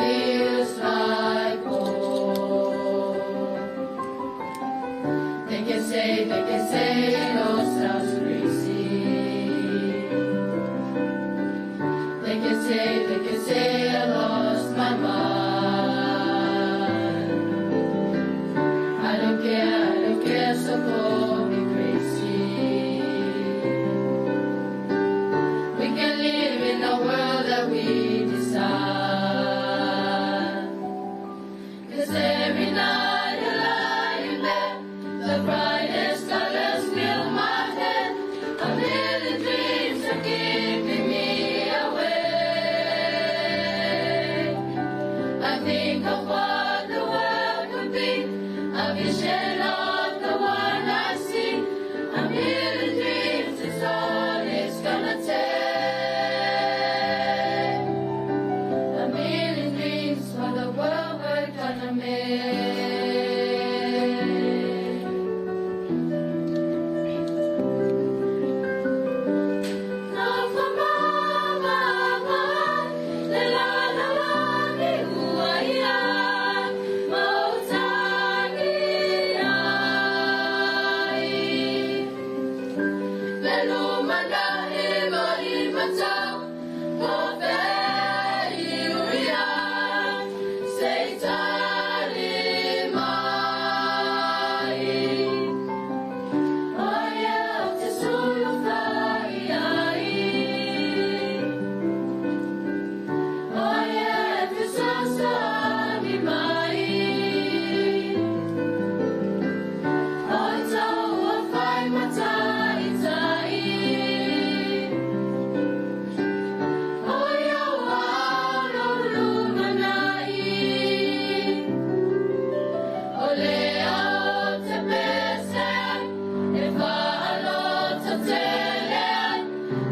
feels like home. They can say it all sounds crazy. They can say I lost my mind. I don't care, so call me crazy. We can live in a world that we decide. 'Cause every night I lie in bed, the brightest colors fill my head. A million dreams are keeping me awake. I think of what the world could be, a vision of the one I see. A million dreams is all it's gonna take. A million dreams for the world we're gonna make. Love for mama, nilalalaki uwaya, mautani ay. Lelumana iba tao, kofei uria, seitari mai. Oya te sulu fai ai. Oya te sasami mai. Oi tau a fai matai tai. Oya wa lulu manai. Ole ao te pese, e whaalo te tele,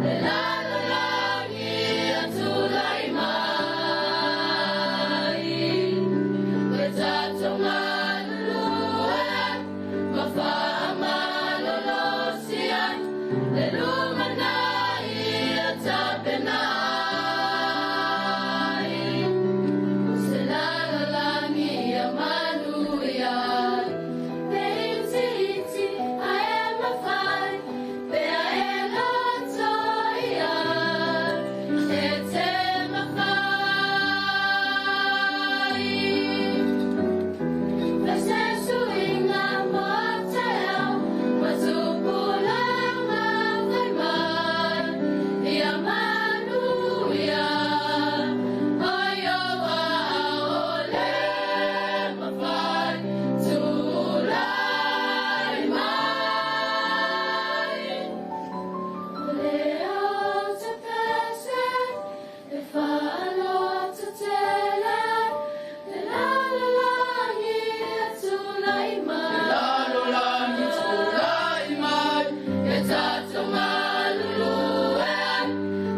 e lalalangi atulai mai. We tato malulue, ma whaamalolosian, e lumanai atapenai. Se lalalangi a manuia, pe iti a e mawhai, pe a e lotoia, e te mawhai. Pese suinga mo te au, matupulanga kai mai, i a manuia. Oyo a ole mawhai, tulai mai. Ole ao te pese, e whaalo te tele, e lalalangi atulai mai. Lalalangi tulai mai, e tato maluluean,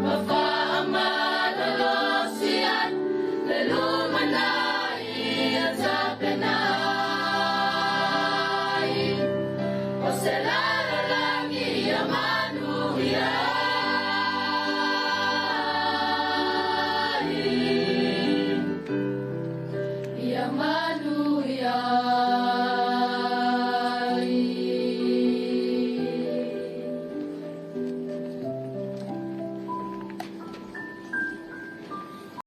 ma whaamalolosian, le lumanai atapenai. O se lalalangi a manuia.